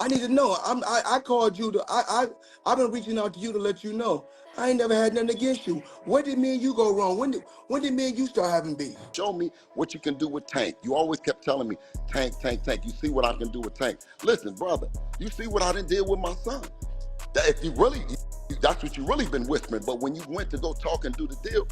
I need to know. I called you to. I've been reaching out to you to let you know. I ain't never had nothing against you. When did me and you go wrong? When did me and you start having beef? Show me what you can do with Tank. You always kept telling me, Tank, Tank, Tank. You see what I can do with Tank. Listen, brother, you see what I done did with my son. If you really, that's what you really been whispering. But when you went to go talk and do the deal,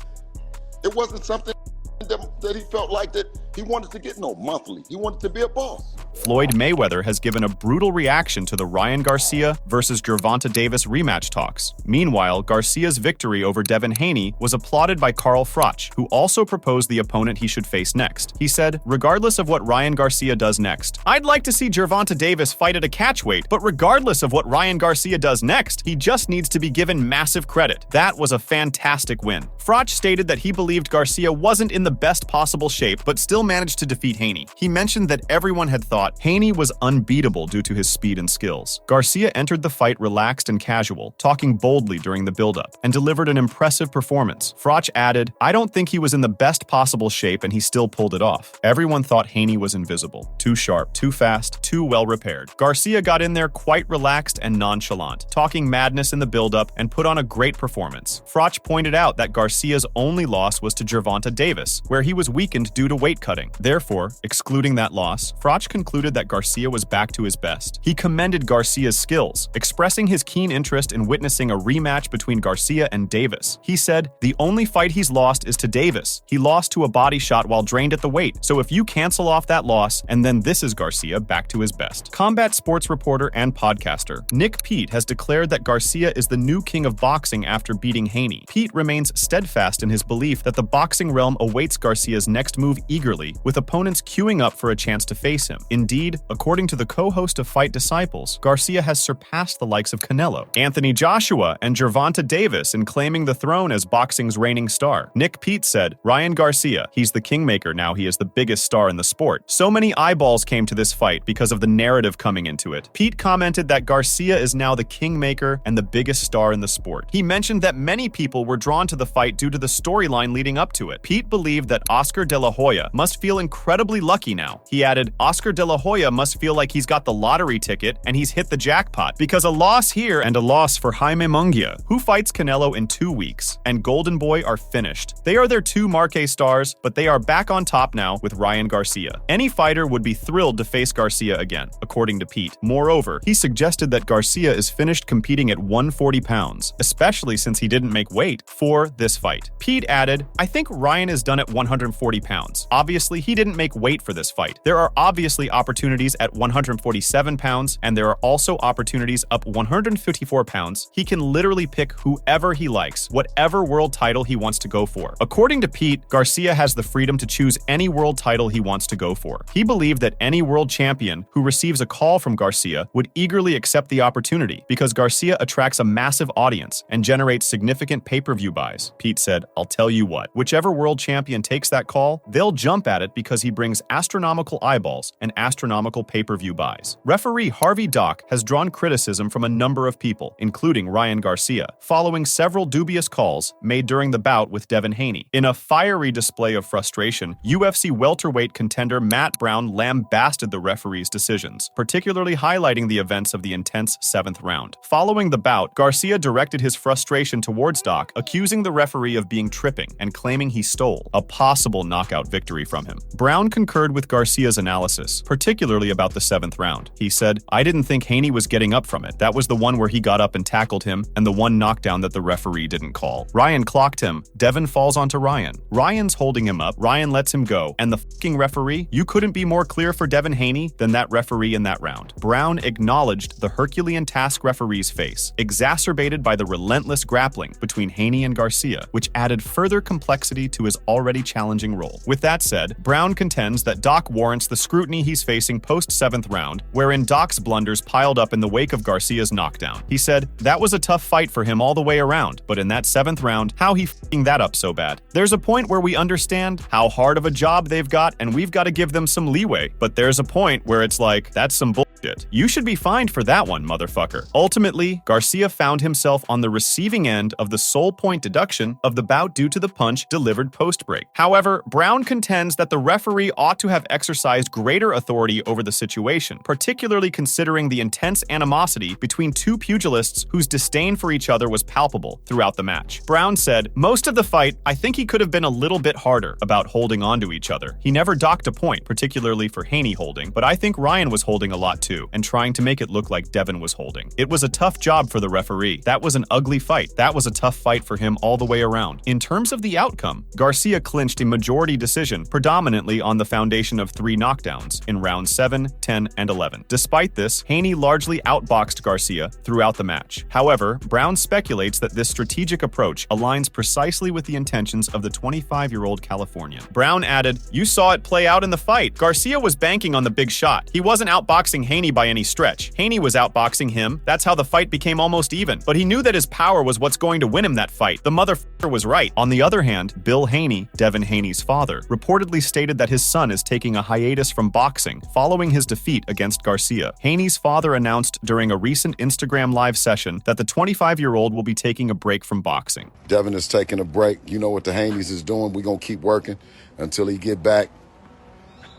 it wasn't something that he felt like that he wanted to get no monthly. He wanted to be a boss. Floyd Mayweather has given a brutal reaction to the Ryan Garcia versus Gervonta Davis rematch talks. Meanwhile, Garcia's victory over Devin Haney was applauded by Frch, who also proposed the opponent he should face next. He said, regardless of what Ryan Garcia does next, I'd like to see Gervonta Davis fight at a catchweight, but regardless of what Ryan Garcia does next, he just needs to be given massive credit. That was a fantastic win. Frch stated that he believed Garcia wasn't in the best possible shape, but still managed to defeat Haney. He mentioned that everyone had thought Haney was unbeatable due to his speed and skills. Garcia entered the fight relaxed and casual, talking boldly during the build-up, and delivered an impressive performance. Frch added, I don't think he was in the best possible shape and he still pulled it off. Everyone thought Haney was invisible. Too sharp, too fast, too well-repaired. Garcia got in there quite relaxed and nonchalant, talking madness in the build-up and put on a great performance. Frch pointed out that Garcia's only loss was to Gervonta Davis, where he was weakened due to weight cutting. Therefore, excluding that loss, Frch concluded that Garcia was back to his best. He commended Garcia's skills, expressing his keen interest in witnessing a rematch between Garcia and Davis. He said, the only fight he's lost is to Davis. He lost to a body shot while drained at the weight, so if you cancel off that loss, and then this is Garcia back to his best. Combat sports reporter and podcaster Nick Pete has declared that Garcia is the new king of boxing after beating Haney. Pete remains steadfast in his belief that the boxing realm awaits Garcia's next move eagerly, with opponents queuing up for a chance to face him. Indeed, according to the co-host of Fight Disciples, Garcia has surpassed the likes of Canelo, Anthony Joshua, and Gervonta Davis in claiming the throne as boxing's reigning star. Nick Pete said, Ryan Garcia, he's the kingmaker now, he is the biggest star in the sport. So many eyeballs came to this fight because of the narrative coming into it. Pete commented that Garcia is now the kingmaker and the biggest star in the sport. He mentioned that many people were drawn to the fight due to the storyline leading up to it. Pete believed that Oscar De La Hoya must feel incredibly lucky now. He added, Oscar De La Hoya must feel like he's got the lottery ticket and he's hit the jackpot, because a loss here and a loss for Jaime Munguia, who fights Canelo in 2 weeks, and Golden Boy are finished. They are their two marquee stars, but they are back on top now with Ryan Garcia. Any fighter would be thrilled to face Garcia again, according to Pete. Moreover, he suggested that Garcia is finished competing at 140 pounds, especially since he didn't make weight for this fight. Pete added, I think Ryan is done at 140 pounds. Obviously, he didn't make weight for this fight. There are obviously opportunities at 147 pounds, and there are also opportunities up 154 pounds. He can literally pick whoever he likes, whatever world title he wants to go for. According to Pete, Garcia has the freedom to choose any world title he wants to go for. He believed that any world champion who receives a call from Garcia would eagerly accept the opportunity because Garcia attracts a massive audience and generates significant pay-per-view buys. Pete said, I'll tell you what, whichever world champion takes that call, they'll jump at it because he brings astronomical eyeballs and astronomical pay-per-view buys. Referee Harvey Dock has drawn criticism from a number of people, including Ryan Garcia, following several dubious calls made during the bout with Devin Haney. In a fiery display of frustration, UFC welterweight contender Matt Brown lambasted the referee's decisions, particularly highlighting the events of the intense 7th round. Following the bout, Garcia directed his frustration towards Dock, accusing the referee of being tripping and claiming he stole a possible knockout victory from him. Brown concurred with Garcia's analysis, particularly about the 7th round. He said, I didn't think Haney was getting up from it. That was the one where he got up and tackled him, and the one knockdown that the referee didn't call. Ryan clocked him. Devin falls onto Ryan. Ryan's holding him up. Ryan lets him go. And the fucking referee? You couldn't be more clear for Devin Haney than that referee in that round. Brown acknowledged the Herculean task referee's face, exacerbated by the relentless grappling between Haney and Garcia, which added further complexity to his already challenging role. With that said, Brown contends that Dock warrants the scrutiny he's facing post-7th round, wherein Dock's blunders piled up in the wake of Garcia's knockdown. He said, that was a tough fight for him all the way around, but in that 7th round, how he f***ing that up so bad? There's a point where we understand how hard of a job they've got and we've got to give them some leeway, but there's a point where it's like, that's some bullshit. You should be fined for that one, motherfucker. Ultimately, Garcia found himself on the receiving end of the sole point deduction of the bout due to the punch delivered post-break. However, Brown contends that the referee ought to have exercised greater authority over the situation, particularly considering the intense animosity between two pugilists whose disdain for each other was palpable throughout the match. Brown said, "Most of the fight, I think he could have been a little bit harder about holding on to each other. He never docked a point, particularly for Haney holding, but I think Ryan was holding a lot too, and trying to make it look like Devin was holding. It was a tough job for the referee. That was an ugly fight. That was a tough fight for him all the way around." In terms of the outcome, Garcia clinched a majority decision, predominantly on the foundation of 3 knockdowns in rounds 7, 10, and 11. Despite this, Haney largely outboxed Garcia throughout the match. However, Brown speculates that this strategic approach aligns precisely with the intentions of the 25-year-old Californian. Brown added, "You saw it play out in the fight. Garcia was banking on the big shot. He wasn't outboxing Haney by any stretch. Haney was outboxing him. That's how the fight became almost even. But he knew that his power was what's going to win him that fight. The motherfucker was right." On the other hand, Bill Haney, Devin Haney's father, reportedly stated that his son is taking a hiatus from boxing following his defeat against Garcia. Haney's father announced during a recent Instagram live session that the 25-year-old will be taking a break from boxing. Devin is taking a break. You know what the Haneys is doing. We're going to keep working until he get back.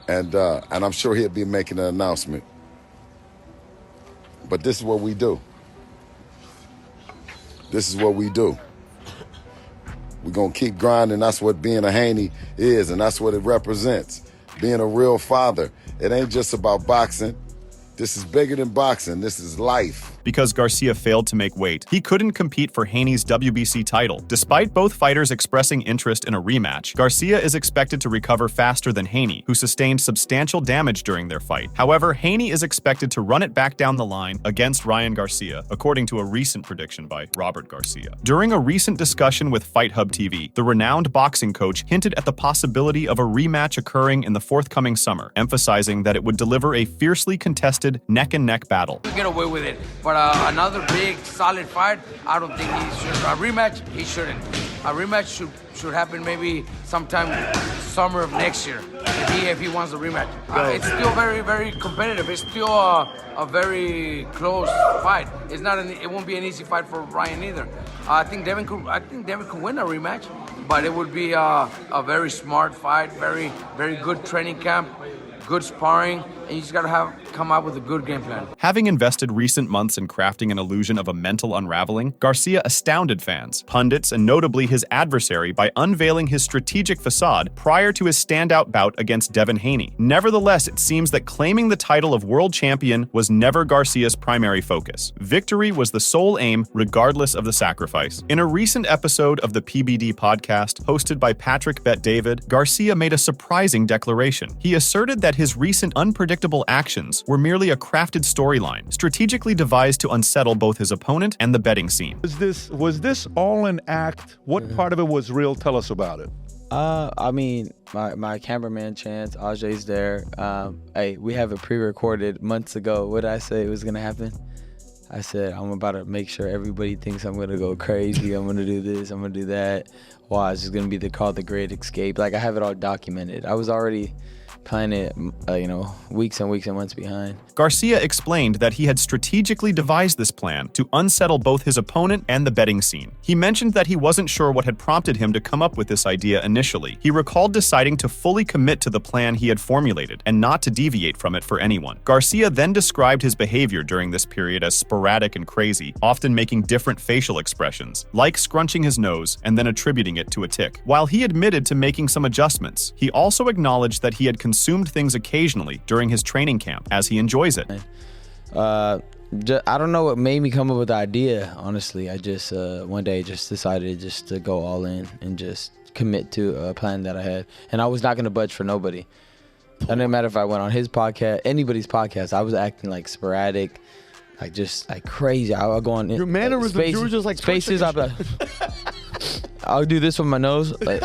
And I'm sure he'll be making an announcement. But this is what we do. This is what we do. We're going to keep grinding. That's what being a Haney is, and that's what it represents. Being a real father. It ain't just about boxing. This is bigger than boxing. This is life. Because Garcia failed to make weight, he couldn't compete for Haney's WBC title. Despite both fighters expressing interest in a rematch, Garcia is expected to recover faster than Haney, who sustained substantial damage during their fight. However, Haney is expected to run it back down the line against Ryan Garcia, according to a recent prediction by Robert Garcia. During a recent discussion with Fight Hub TV, the renowned boxing coach hinted at the possibility of a rematch occurring in the forthcoming summer, emphasizing that it would deliver a fiercely contested neck-and-neck battle. Get away with it, but another big, solid fight, I don't think he should. A rematch, he shouldn't. A rematch should happen maybe sometime summer of next year, if he wants a rematch. It's still very, very competitive. It's still a very close fight. It won't be an easy fight for Ryan either. I think Devin could win a rematch, but it would be a very smart fight, very, very good training camp, good sparring, and you just gotta come up with a good game plan. Having invested recent months in crafting an illusion of a mental unraveling, Garcia astounded fans, pundits, and notably his adversary by unveiling his strategic facade prior to his standout bout against Devin Haney. Nevertheless, it seems that claiming the title of world champion was never Garcia's primary focus. Victory was the sole aim, regardless of the sacrifice. In a recent episode of the PBD podcast, hosted by Patrick Bet-David, Garcia made a surprising declaration. He asserted that his recent unpredictable actions were merely a crafted storyline, strategically devised to unsettle both his opponent and the betting scene. Was this all an act? What part of it was real? Tell us about it. I mean, my cameraman Chance, Ajay's there. Hey, we have it pre-recorded months ago. What did I say was gonna happen? I said, I'm about to make sure everybody thinks I'm gonna go crazy. I'm gonna do this, I'm gonna do that. Wow, it's just gonna be called The Great Escape. Like, I have it all documented. I was already planning it, weeks and weeks and months behind. Garcia explained that he had strategically devised this plan to unsettle both his opponent and the betting scene. He mentioned that he wasn't sure what had prompted him to come up with this idea initially. He recalled deciding to fully commit to the plan he had formulated and not to deviate from it for anyone. Garcia then described his behavior during this period as sporadic and crazy, often making different facial expressions, like scrunching his nose and then attributing it to a tic. While he admitted to making some adjustments, he also acknowledged that he had consumed things occasionally during his training camp, as he enjoys it. I don't know what made me come up with the idea, honestly. I just one day just decided just to go all in and just commit to a plan that I had. And I was not going to budge for nobody. It didn't matter if I went on his podcast, anybody's podcast. I was acting like sporadic, like just like crazy. I would go on your mannerisms, you were just like spaces. I'll do this with my nose. Like,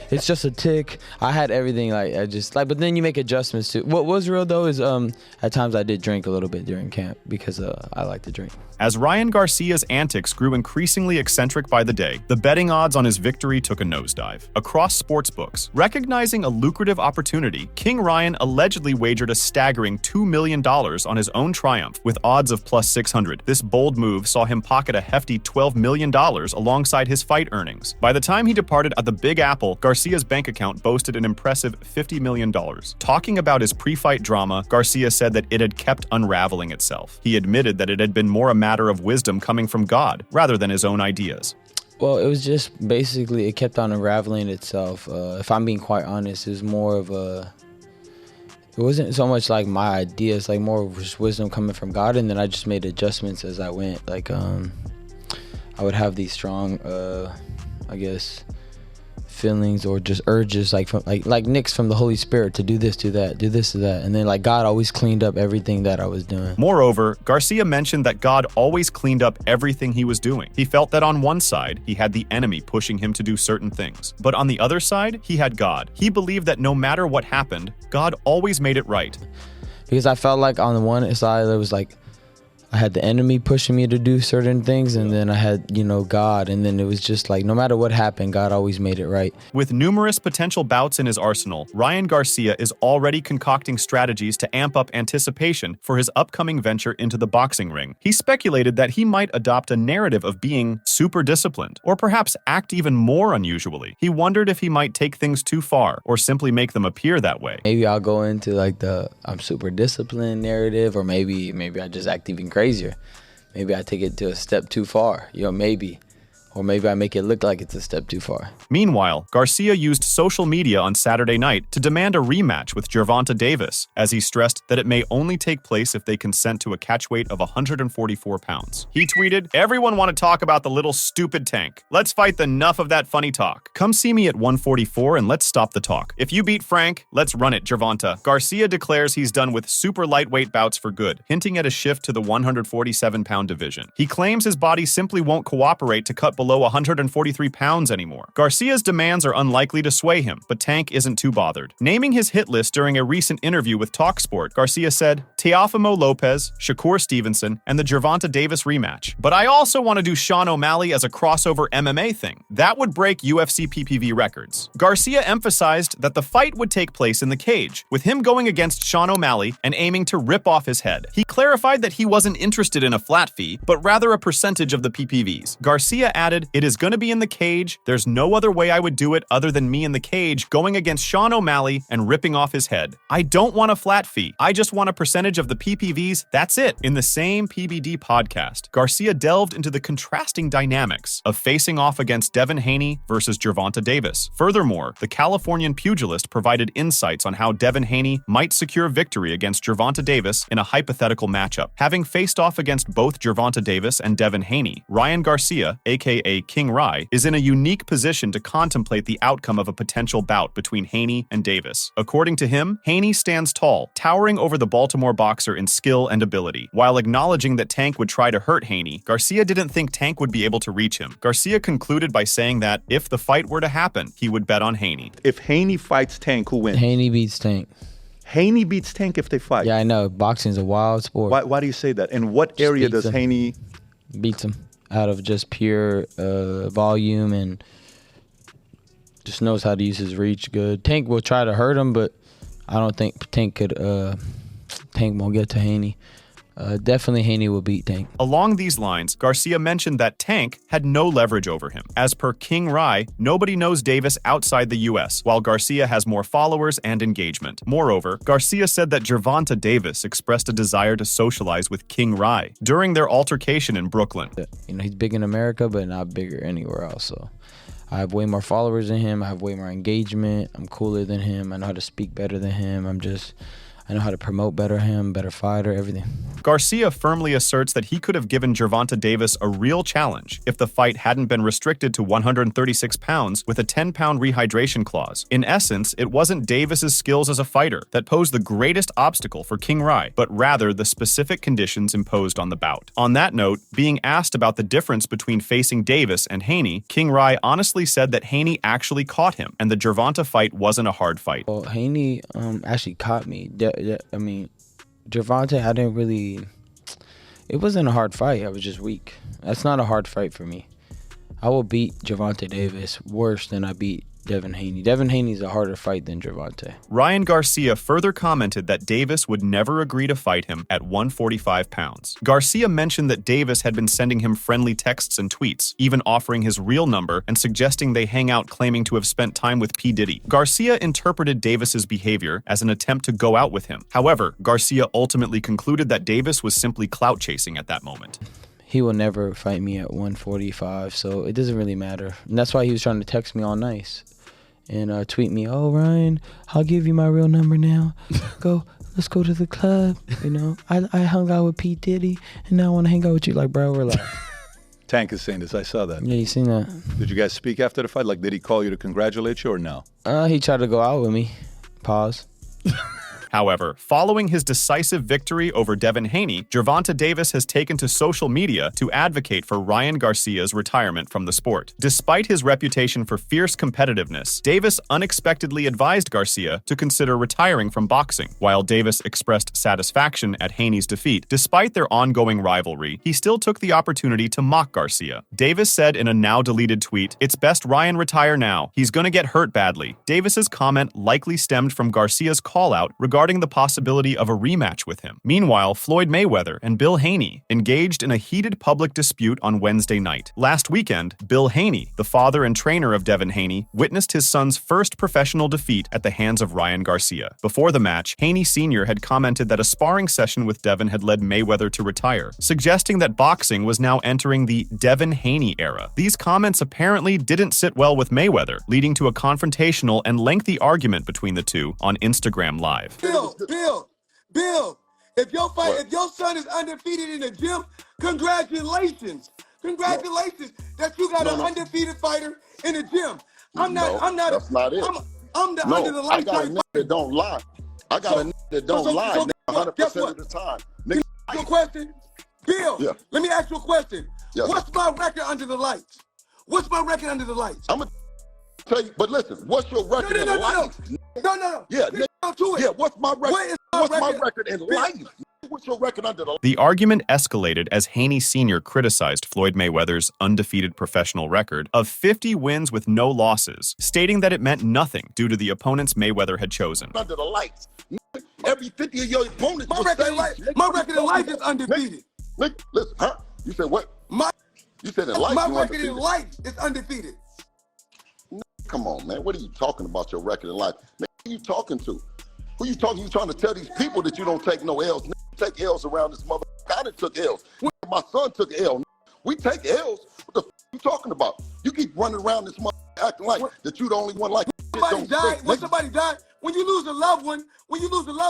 it's just a tick. I had everything. But then you make adjustments too. What was real though is at times I did drink a little bit during camp because I like to drink. As Ryan Garcia's antics grew increasingly eccentric by the day, the betting odds on his victory took a nosedive. Across sportsbooks, recognizing a lucrative opportunity, King Ryan allegedly wagered a staggering $2 million on his own triumph with odds of +600. This bold move saw him pocket a hefty $12 million alongside his fight earnings. By the time he departed at the Big Apple, Garcia's bank account boasted an impressive $50 million. Talking about his pre-fight drama, Garcia said that it had kept unraveling itself. He admitted that it had been more a matter of wisdom coming from God rather than his own ideas. Well, it was just basically, it kept on unraveling itself. If I'm being quite honest, it was more of a, it wasn't so much like my ideas, like more of just wisdom coming from God, and then I just made adjustments as I went. Like, I would have these strong, I guess, feelings or just urges, like from like nicks from the Holy Spirit to do this, do that, do this, do that, and then like God always cleaned up everything that I was doing. Moreover, Garcia mentioned that God always cleaned up everything he was doing. He felt that on one side, he had the enemy pushing him to do certain things, but on the other side, he had God. He believed that no matter what happened, God always made it right. Because I felt like on the one side, there was like, I had the enemy pushing me to do certain things, and then I had, God, and then it was just like, no matter what happened, God always made it right. With numerous potential bouts in his arsenal, Ryan Garcia is already concocting strategies to amp up anticipation for his upcoming venture into the boxing ring. He speculated that he might adopt a narrative of being super disciplined, or perhaps act even more unusually. He wondered if he might take things too far, or simply make them appear that way. Maybe I'll go into like the I'm super disciplined narrative, or maybe I just act even crazier. Maybe I take it to a step too far, maybe. Or maybe I make it look like it's a step too far. Meanwhile, Garcia used social media on Saturday night to demand a rematch with Gervonta Davis, as he stressed that it may only take place if they consent to a catch weight of 144 pounds. He tweeted, "Everyone want to talk about the little stupid Tank. Let's fight the enough of that funny talk. Come see me at 144 and let's stop the talk. If you beat Frank, let's run it, Gervonta." Garcia declares he's done with super lightweight bouts for good, hinting at a shift to the 147-pound division. He claims his body simply won't cooperate to cut below 143 pounds anymore. Garcia's demands are unlikely to sway him, but Tank isn't too bothered. Naming his hit list during a recent interview with TalkSport, Garcia said, "Teofimo Lopez, Shakur Stevenson, and the Gervonta Davis rematch. But I also want to do Sean O'Malley as a crossover MMA thing. That would break UFC PPV records." Garcia emphasized that the fight would take place in the cage, with him going against Sean O'Malley and aiming to rip off his head. He clarified that he wasn't interested in a flat fee, but rather a percentage of the PPVs. Garcia added, "It is going to be in the cage. There's no other way I would do it other than me in the cage going against Sean O'Malley and ripping off his head. I don't want a flat fee. I just want a percentage of the PPVs. That's it." In the same PBD podcast, Garcia delved into the contrasting dynamics of facing off against Devin Haney versus Gervonta Davis. Furthermore, the Californian pugilist provided insights on how Devin Haney might secure victory against Gervonta Davis in a hypothetical matchup. Having faced off against both Gervonta Davis and Devin Haney, Ryan Garcia, aka King Rye, is in a unique position to contemplate the outcome of a potential bout between Haney and Davis. According to him, Haney stands tall, towering over the Baltimore boxer in skill and ability. While acknowledging that Tank would try to hurt Haney, Garcia didn't think Tank would be able to reach him. Garcia concluded by saying that if the fight were to happen, he would bet on Haney. If Haney fights Tank, who wins? Haney beats Tank. Haney beats Tank if they fight? Yeah, I know. Boxing's a wild sport. Why do you say that? In what area does Haney... Beats him out of just pure volume, and just knows how to use his reach good. Tank will try to hurt him, but I don't think Tank won't get to Haney. Definitely Haney will beat Tank. Along these lines, Garcia mentioned that Tank had no leverage over him. As per King Rye, nobody knows Davis outside the US, while Garcia has more followers and engagement. Moreover, Garcia said that Gervonta Davis expressed a desire to socialize with King Rye during their altercation in Brooklyn. He's big in America, but not bigger anywhere else, so I have way more followers than him. I have way more engagement. I'm cooler than him. I know how to speak better than him. I know how to promote better than him, better fighter, everything. Garcia firmly asserts that he could have given Gervonta Davis a real challenge if the fight hadn't been restricted to 136 pounds with a 10-pound rehydration clause. In essence, it wasn't Davis's skills as a fighter that posed the greatest obstacle for King Rye, but rather the specific conditions imposed on the bout. On that note, being asked about the difference between facing Davis and Haney, King Rye honestly said that Haney actually caught him, and the Gervonta fight wasn't a hard fight. Well, Haney actually caught me. I mean, Gervonta, it wasn't a hard fight. I was just weak. That's not a hard fight for me. I will beat Gervonta Davis worse than I beat Devin Haney. Devin Haney's a harder fight than Gervonta. Ryan Garcia further commented that Davis would never agree to fight him at 145 pounds. Garcia mentioned that Davis had been sending him friendly texts and tweets, even offering his real number and suggesting they hang out, claiming to have spent time with P. Diddy. Garcia interpreted Davis's behavior as an attempt to go out with him. However, Garcia ultimately concluded that Davis was simply clout chasing at that moment. He will never fight me at 145, so it doesn't really matter. And that's why he was trying to text me all nice and tweet me, "Oh, Ryan, I'll give you my real number now. Let's go to the club. You know, I hung out with P. Diddy, and now I want to hang out with you." Like, bro, relax. Tank is saying this. I saw that. Yeah, you seen that? Did you guys speak after the fight? Like, did he call you to congratulate you or no? He tried to go out with me. Pause. However, following his decisive victory over Devin Haney, Gervonta Davis has taken to social media to advocate for Ryan Garcia's retirement from the sport. Despite his reputation for fierce competitiveness, Davis unexpectedly advised Garcia to consider retiring from boxing. While Davis expressed satisfaction at Haney's defeat, despite their ongoing rivalry, he still took the opportunity to mock Garcia. Davis said in a now-deleted tweet, "It's best Ryan retire now. He's gonna get hurt badly." Davis's comment likely stemmed from Garcia's call-out regarding the possibility of a rematch with him. Meanwhile, Floyd Mayweather and Bill Haney engaged in a heated public dispute on Wednesday night. Last weekend, Bill Haney, the father and trainer of Devin Haney, witnessed his son's first professional defeat at the hands of Ryan Garcia. Before the match, Haney Sr. had commented that a sparring session with Devin had led Mayweather to retire, suggesting that boxing was now entering the Devin Haney era. These comments apparently didn't sit well with Mayweather, leading to a confrontational and lengthy argument between the two on Instagram Live. Bill, if your son is undefeated in the gym, congratulations. Congratulations that you got an undefeated fighter in the gym. I'm not. That's not it. I'm the under the I light got a type nigga that don't lie. I got a nigga that don't lie 100% of the time. Nigga, your question? Bill, Yeah. let me ask you a question. Yes. What's my record under the lights? What's my record under the lights? I'm going to tell you, but listen, what's your record in life? No. Yeah, yeah, what's my record? What is My record in life? What's your record under the lights? The argument escalated as Haney Sr. criticized Floyd Mayweather's undefeated professional record of 50 wins with no losses, stating that it meant nothing due to the opponents Mayweather had chosen. Under the lights. Every 50 of your opponents My record in life is undefeated. Listen, huh? You said what? You said in life My you record undefeated. in life is undefeated. Come on, man. What are you talking about your record in life? Man, who you talking to? Who you talking? You trying to tell these people that you don't take no L's? You take L's around this mother. I done took L's. My son took L. We take L's. What the you talking about? You keep running around this mother acting like that you the only one like. Somebody died. When somebody died, when you lose a loved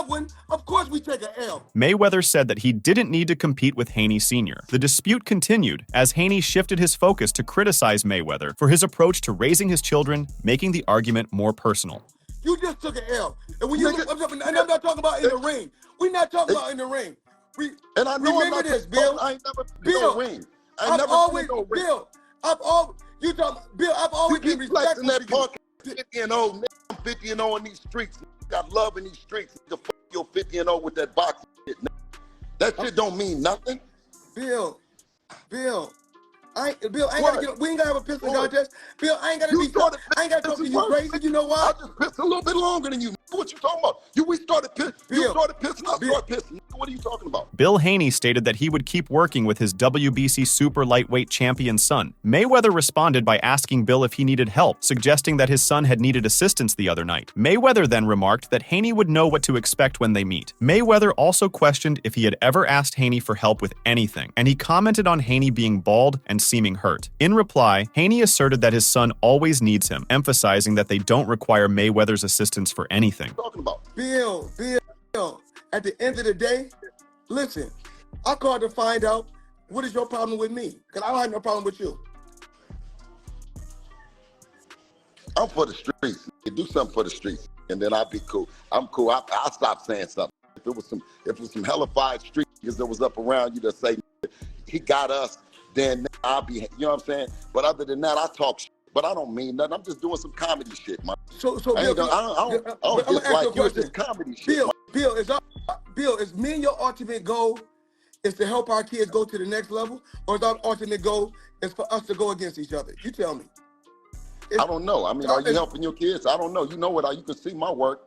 one, of course we take an L. Mayweather said that he didn't need to compete with Haney Sr. The dispute continued as Haney shifted his focus to criticize Mayweather for his approach to raising his children, making the argument more personal. You just took an L. And when I'm not talking about in the ring. We're not talking about in the ring. And I know remember this, Bill. I ain't never been in no ring. I've always been respectful that to you. 50 and 0, I'm 50 and 0 in these streets. Got love in these streets. Nigga, fuck your 50 and 0 with that boxing shit. That shit don't mean nothing. Bill, we ain't gotta have a pistol contest. Bill, I ain't gotta talk to you crazy. You know why? I just pissed a little bit longer than you. What you talking about? You started pissing, I started pissing. What are you talking about? Bill Haney stated that he would keep working with his WBC super lightweight champion son. Mayweather responded by asking Bill if he needed help, suggesting that his son had needed assistance the other night. Mayweather then remarked that Haney would know what to expect when they meet. Mayweather also questioned if he had ever asked Haney for help with anything, and he commented on Haney being bald and seeming hurt. In reply, Haney asserted that his son always needs him, emphasizing that they don't require Mayweather's assistance for anything. Talking about Bill, at the end of the day, listen, I called to find out what is your problem with me, because I don't have no problem with you. I'm for the streets. Do something for the streets, and then I'll be cool. I'm cool. I'll stop saying something. If it was some hellified street niggas that was up around you that say he got us, then I'll be, you know what I'm saying? But other than that, I talk shit, but I don't mean nothing. I'm just doing some comedy shit, man. So Bill, I don't dislike you. It's just comedy shit. Bill, is me and your ultimate goal is to help our kids go to the next level, or is our ultimate goal is for us to go against each other? You tell me. I don't know. I mean, are you helping your kids? I don't know. You know what? You can see my work.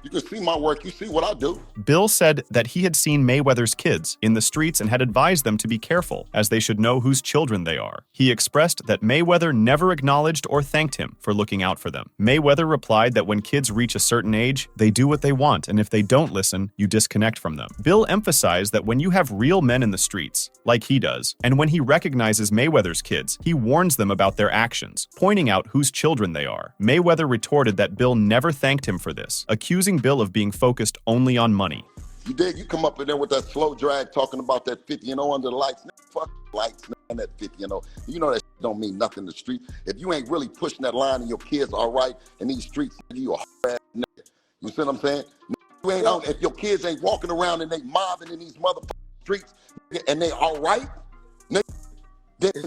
You can see my work. You see what I do. Bill said that he had seen Mayweather's kids in the streets and had advised them to be careful, as they should know whose children they are. He expressed that Mayweather never acknowledged or thanked him for looking out for them. Mayweather replied that when kids reach a certain age, they do what they want, and if they don't listen, you disconnect from them. Bill emphasized that when you have real men in the streets, like he does, and when he recognizes Mayweather's kids, he warns them about their actions, pointing out whose children they are. Mayweather retorted that Bill never thanked him for this, accusing Bill of being focused only on money. You did. You come up in there with that slow drag talking about that 50-0 under the lights. Fuck lights, man, that 50-0. You know that shit don't mean nothing in the street. If you ain't really pushing that line and your kids are right in these streets, you a ass nigga. You see what I'm saying? You ain't out, if your kids ain't walking around and they mobbing in these motherfucking streets and they all right, then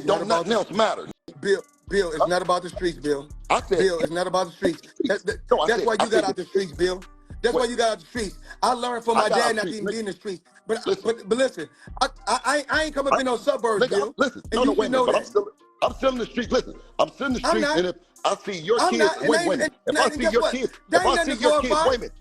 don't nothing else matter. Bill, it's not about the streets, Bill. I said, Bill, it's not about the streets. That's why you got out the streets, Bill. That's why you got out the streets. I learned from my dad not to even be in the streets. But listen, I ain't come up in no suburbs, Bill. Listen, no, wait a minute, but I'm still in the streets. Listen, I'm still in the streets, and if I see your kids, wait a minute. If I see your kids, wait a minute.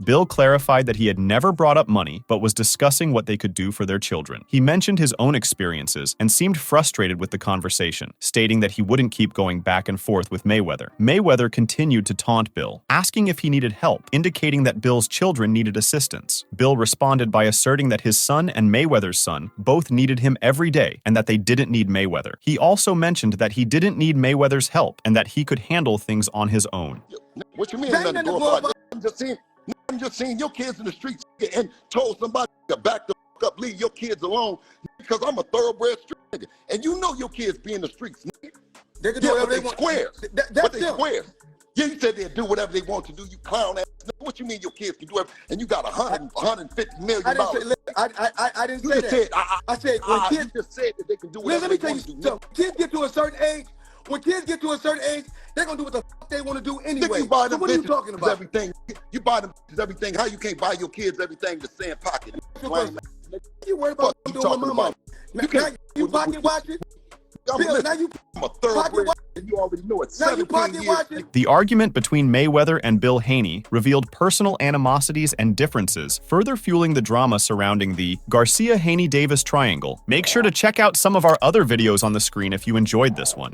Bill clarified that he had never brought up money, but was discussing what they could do for their children. He mentioned his own experiences and seemed frustrated with the conversation, stating that he wouldn't keep going back and forth with Mayweather. Mayweather continued to taunt Bill, asking if he needed help, indicating that Bill's children needed assistance. Bill responded by asserting that his son and Mayweather's son both needed him every day and that they didn't need Mayweather. He also mentioned that he didn't need Mayweather's help and that he could handle things on his own. What you mean? I'm just seeing your kids in the streets and told somebody to back the fuck up, leave your kids alone, because I'm a thoroughbred street nigga. And you know your kids be in the streets, nigga. They can do whatever they want. Squares. But they squares. Yeah, you said they'd do whatever they want to do, you clown ass nigga. What you mean your kids can do everything? And you got $150 million. I didn't say that. I said when kids just said that they can do whatever they want to do. So kids get to a certain age. When kids get to a certain age, they're gonna do what the fuck they want to do anyway. You buy them so what are you talking about? Everything. You buy them everything. How you can't buy your kids everything the same pocket? You worried about what I'm doing with my money? Now you pocket watching? Bill, now you I'm a thoroughbred. You already know it. Now you pocket watching? The argument between Mayweather and Bill Haney revealed personal animosities and differences, further fueling the drama surrounding the Garcia-Haney-Davis triangle. Make sure to check out some of our other videos on the screen if you enjoyed this one.